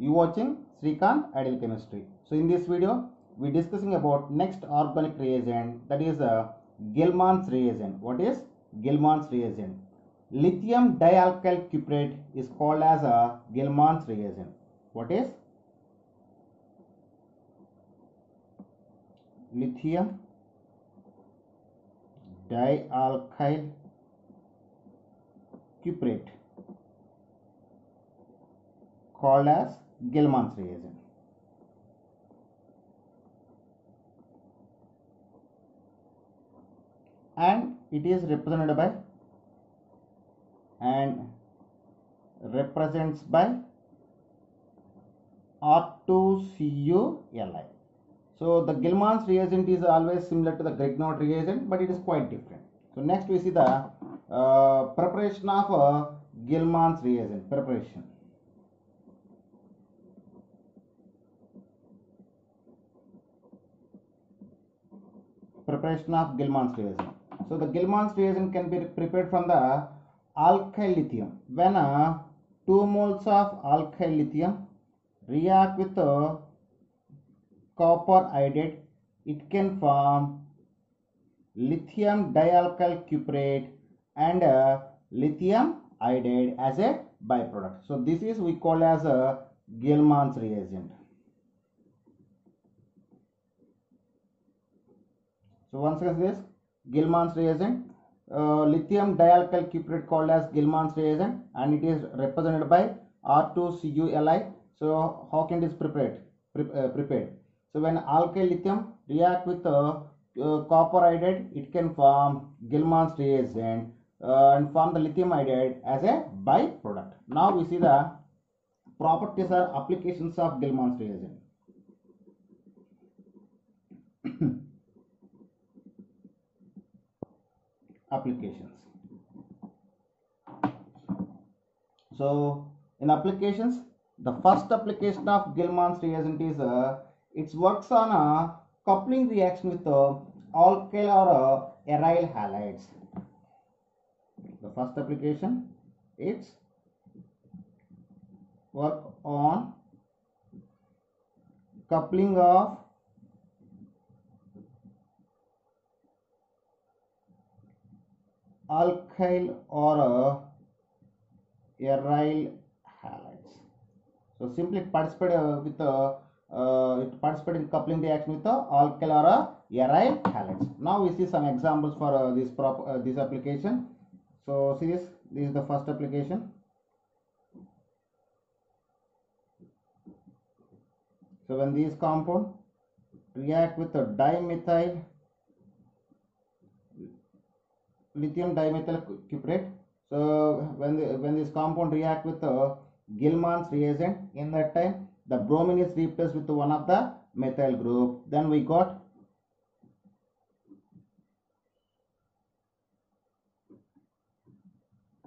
You watching Srikanth Ideal Chemistry. So in this video, we discussing about next organic reagent, that is Gell-Man's reagent. What is Gell-Man's reagent? Lithium dialkyl cuprate is called as a Gell-Man's reagent. What is lithium dialkyl cuprate called as Gell-Man's reagent. And it is represented by and represents by R2CuLi. So the Gell-Man's reagent is always similar to the Grignard reagent, but it is quite different. So next we see the preparation of Gell-Man's reagent. Preparation of Gell-Man's reagent. So the Gell-Man's reagent can be prepared from the alkyl lithium. When 2 moles of alkyl lithium react with copper iodide, it can form lithium dialkyl cuprate and lithium iodide as a byproduct. So this is we call as a Gell-Man's reagent. So once again this Gell-Man's reagent, lithium dialkyl cuprate called as Gell-Man's reagent, and it is represented by R2CuLi. So how can this prepared? So when alkyl lithium react with copper iodide, it can form Gell-Man's reagent and form the lithium iodide as a byproduct. Now we see the properties or applications of Gell-Man's reagent. Applications. So in applications, the first application of Gell-Man's reagent is it works on a coupling reaction with alkyl or aryl halides. The first application, it's work on coupling of alkyl or aryl halides. So simply participate in coupling reaction with alkyl or aryl halides. Now we see some examples for this application. So see this is the first application. So when these compound react with a dimethyl lithium dimethyl cuprate, so when this compound react with Gell-Man's reagent, in that time the bromine is replaced with one of the methyl group. Then we got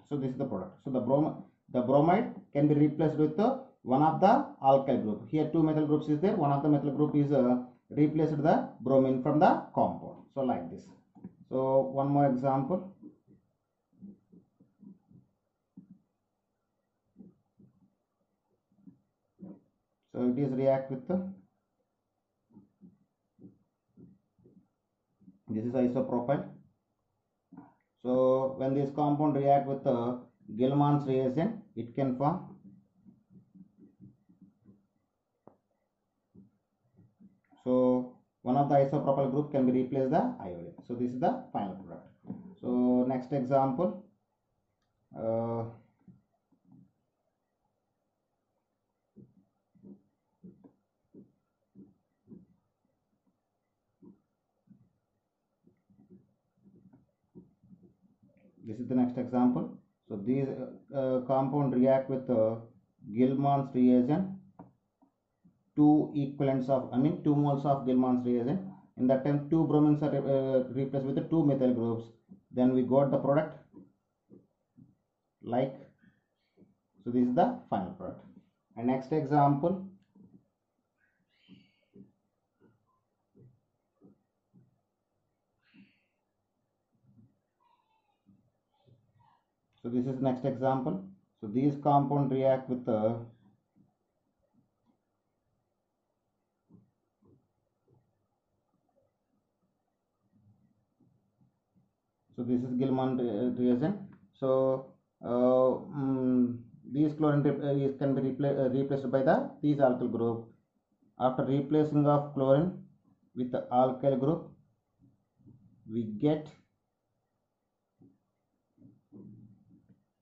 so this is the product. So the bromide can be replaced with one of the alkyl group. Here 2 methyl groups is there. One of the methyl group is replaced the bromine from the compound. So like this. So one more example. So it is react with this is isopropyl. So when this compound react with Gell-Man's reagent, it can form so one of the isopropyl group can be replaced the iodine. So this is the final product. So next example, this is the next example. So these compound react with Gell-Man's reagent, 2 equivalents of 2 moles of Gell-Man's reagent. In that time 2 bromines are replaced with the 2 methyl groups. Then we got the product like, so this is the final product. And next example, so this is next example. So these compound react with So this is Gilman reagent. So these chlorine can be replaced by these alkyl group. After replacing of chlorine with the alkyl group, we get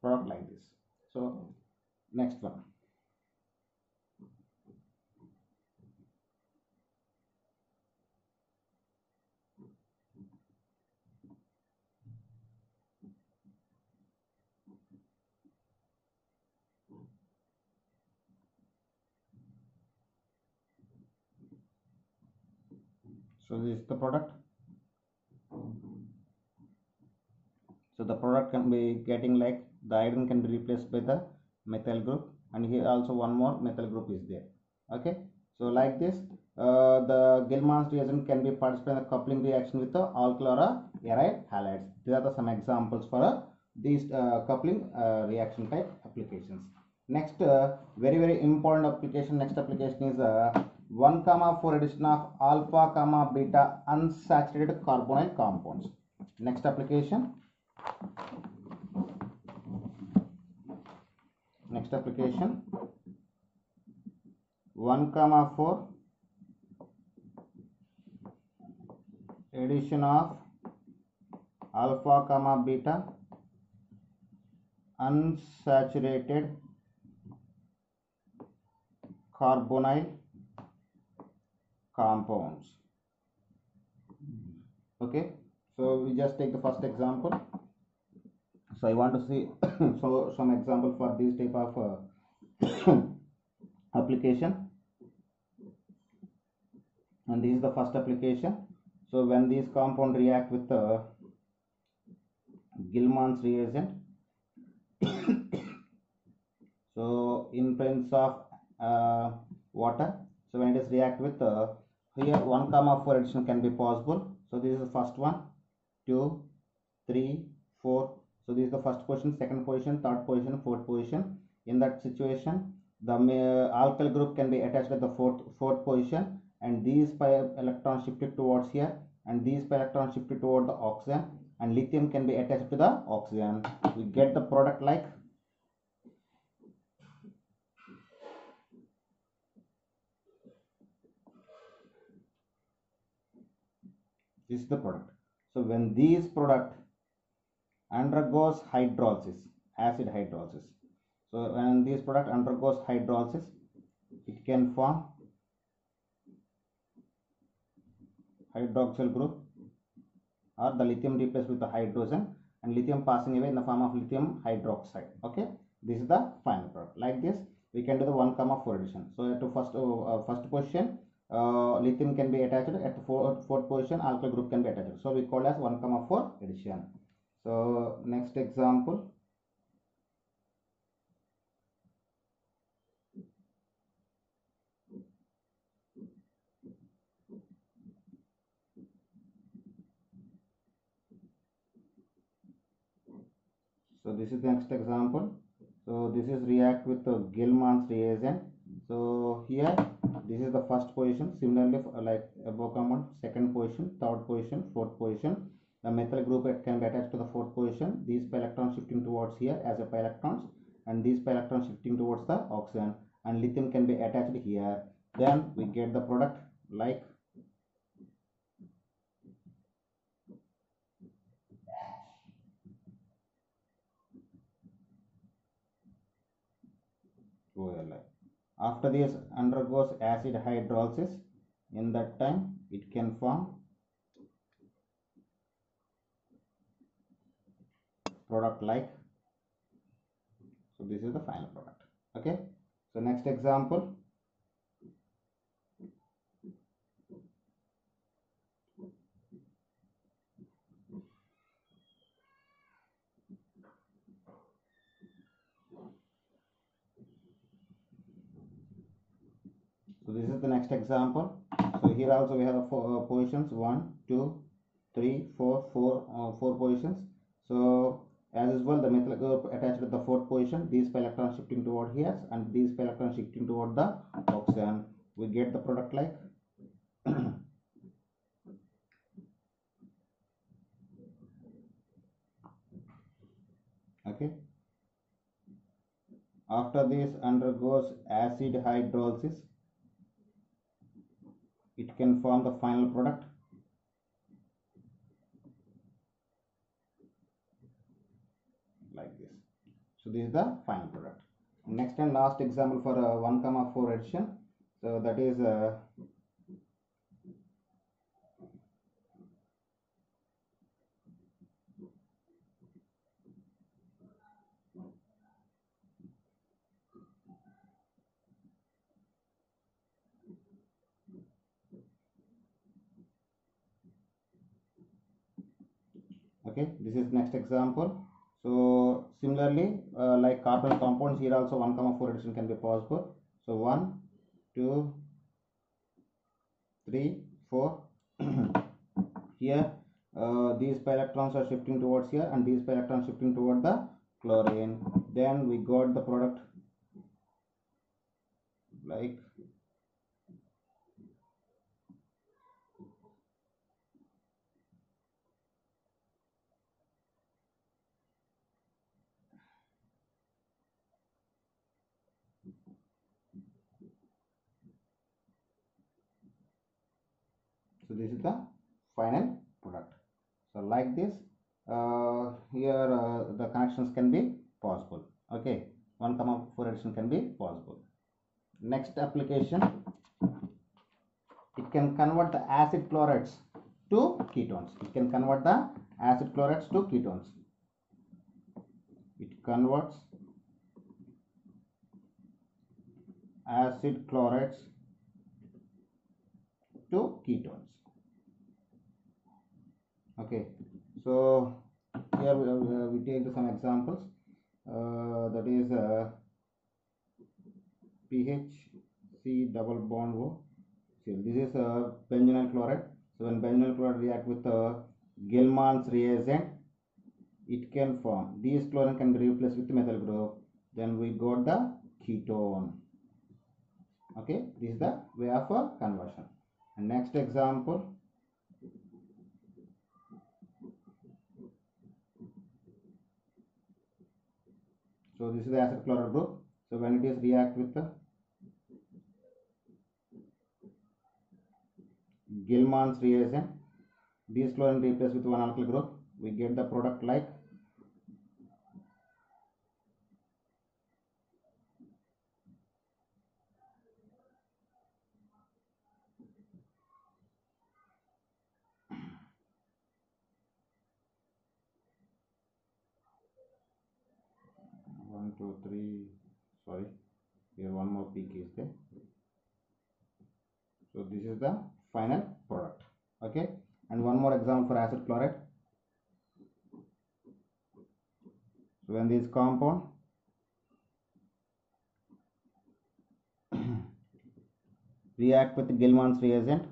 product like this. So next one. So this is the product. So the product can be getting like the iodine can be replaced by the methyl group, and here also one more methyl group is there. Okay, so like this, the Gilman's reagent can be participated in the coupling reaction with the alkyl or aride halides. These are some examples for these coupling reaction type applications. Next, very important application. Next application is 1,4 addition of alpha, beta unsaturated carbonyl compounds. Next application. Next application 1,4 addition of alpha, beta unsaturated carbonyl compounds. Okay, so we just take the first example. So I want to see so some example for this type of application, and this is the first application. So when these compound react with the Gilman's reagent, so in presence of water, so when it is react with here 1,4 addition can be possible. So this is the first one, 2, 3, 4. So this is the first position, second position, third position, fourth position. In that situation, the alkyl group can be attached at the fourth position, and these pi electrons shifted towards here, and these pi electrons shifted toward the oxygen, and lithium can be attached to the oxygen. We get the product like this is the product. So when these product undergoes hydrolysis, acid hydrolysis, so when this product undergoes hydrolysis, it can form hydroxyl group, or the lithium replaced with the hydrogen, and lithium passing away in the form of lithium hydroxide. Okay, this is the final product. Like this, we can do the 1,4 addition. So at the first position, lithium can be attached. At the fourth position, alkyl group can be attached. So we call as 1,4 addition. So next example. So this is the next example. So this is react with the Gilman's reagent. So here this is the first position. Similarly, like above common, second position, third position, fourth position. The methyl group can be attached to the fourth position. These pi electrons shifting towards here as a pi electrons, and these pi electrons shifting towards the oxygen, and lithium can be attached here. Then we get the product like OLI. After this undergoes acid hydrolysis, in that time it can form product like, so this is the final product. Okay, so next example. So this is the next example. So here also we have the four positions, 1, 2, 3, 4, 4 positions. So as usual, the methyl group attached to the fourth position, these pi electrons shifting toward here, and these pi electrons shifting toward the oxygen. We get the product like Okay, after this undergoes acid hydrolysis, it can form the final product like this. So this is the final product. Next and last example for 1,4 addition. So that is okay, this is next example. So similarly, like carbon compounds, here also 1,4 addition can be possible. So 1, 2, 3, 4. Here these pi electrons are shifting towards here, and these pi electrons shifting toward the chlorine. Then we got the product like so this is the final product. So like this, here the connections can be possible. Okay, 1,4 addition can be possible. Next application, it can convert the acid chlorides to ketones. It can convert the acid chlorides to ketones. It converts acid chlorides to ketones. Okay, so here we take some examples. That is PHC double bond O. See, this is benzoyl chloride. So when benzoyl chloride react with Gilman's reagent, it can form, these chlorine can be replaced with methyl group. Then we got the ketone. Okay, this is the way of conversion. And next example, so this is the acid chloride group. So when it is react with the Gilman's reagent, these chlorine replaced with one alkyl group, we get the product like one, two, three. Sorry, here one more peak is there. So this is the final product. Okay, and one more example for acid chloride. So when this compound react with Gilman's reagent,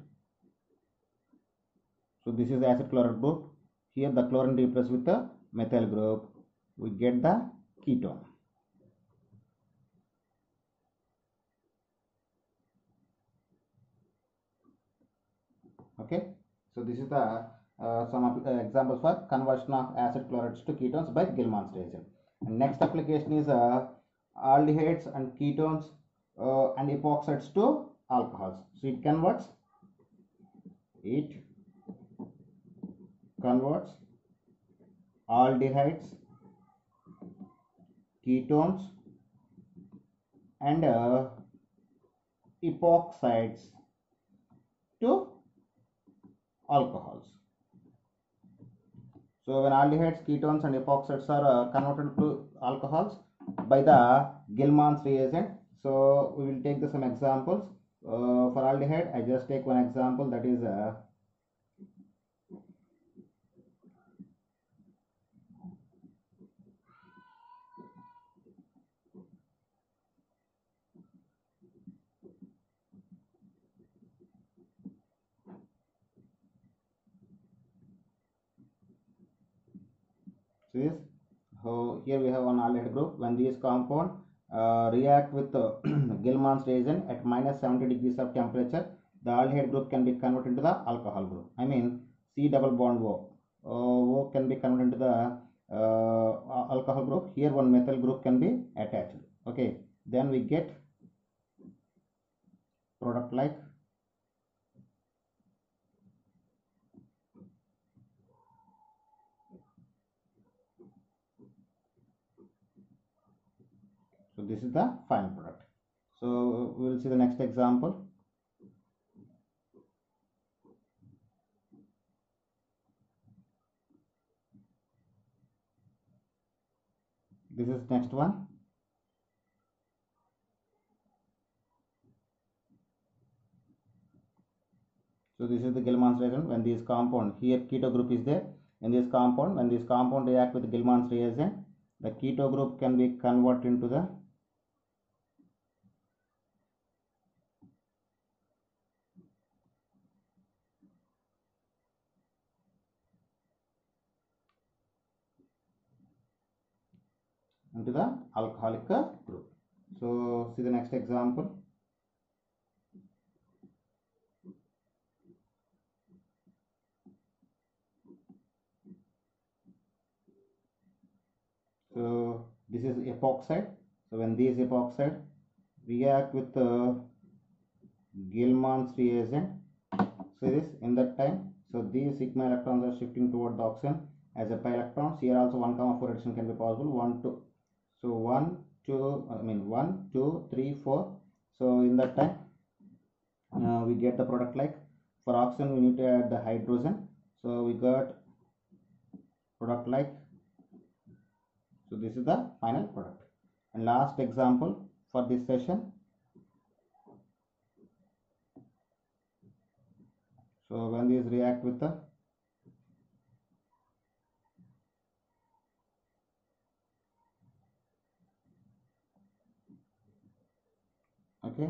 so this is the acid chloride group. Here the chlorine replaced with the methyl group, we get the ketone. Okay, so this is the some examples for conversion of acid chlorides to ketones by Gilman's reagent. And next application is aldehydes and ketones and epoxides to alcohols. So it converts aldehydes, ketones and epoxides to alcohols. So when aldehydes, ketones and epoxides are converted to alcohols by the Gilman's reagent, so we will take some examples. For aldehyde, I just take one example, that is this. So here we have one aldehyde group. When these compound react with Gilman's reagent at minus 70 degrees of temperature, the aldehyde group can be converted into the alcohol group. I mean C double bond O. O can be converted into the alcohol group, here one methyl group can be attached. Okay, then we get product like so this is the final product. So we will see the next example. This is next one. So this is the Gilman's reagent. When this compound, here keto group is there in this compound, when this compound react with Gilman's reagent, the keto group can be converted into the alcoholic group. So see the next example. So this is epoxide. So when this epoxide react with Gilman's reagent, so this in that time, so these sigma electrons are shifting toward the oxygen as a pi electrons. Here also 1,4 addition can be possible. 1 2. So 1 2 1 2 3 4. So in that time we get the product like for oxygen we need to add the hydrogen. So we got product like. So this is the final product. And last example for this session. So when these react with the okay,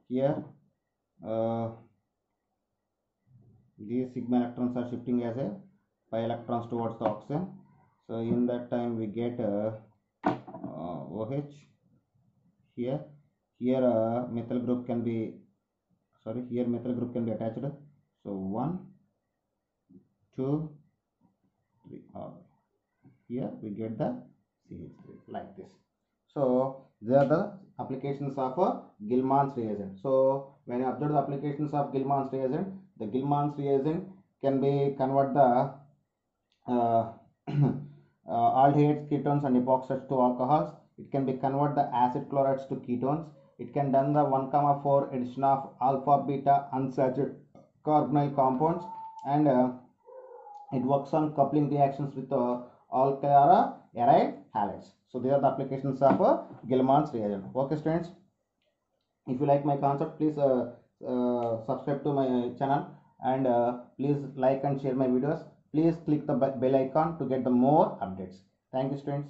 here these sigma electrons are shifting as a pi electrons towards the oxygen. So in that time we get OH. Here methyl group can be here methyl group can be attached. So 1 2 3 here we get the CH3 like this. So these are the applications of Gilman's reagent. So when you observe the applications of Gilman's reagent, the Gilman's reagent can be convert the aldehydes, ketones and epoxides to alcohols. It can be convert the acid chlorides to ketones. It can done the 1,4 addition of alpha beta unsaturated carbonyl compounds, and it works on coupling reactions with alkyl aride halides. So these are the applications of Gilman's reagent. Okay students, if you like my concept, please subscribe to my channel, and please like and share my videos. Please click the bell icon to get the more updates. Thank you students.